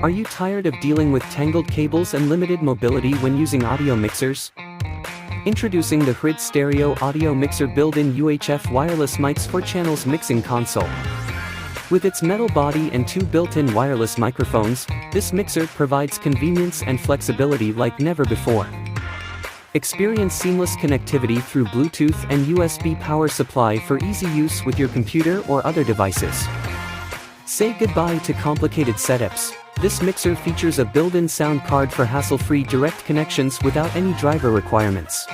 Are you tired of dealing with tangled cables and limited mobility when using audio mixers? Introducing the Hridz Stereo Audio Mixer built-in UHF wireless mics for channels mixing console. With its metal body and two built-in wireless microphones, this mixer provides convenience and flexibility like never before. Experience seamless connectivity through Bluetooth and USB power supply for easy use with your computer or other devices. Say goodbye to complicated setups. This mixer features a built-in sound card for hassle-free direct connections without any driver requirements.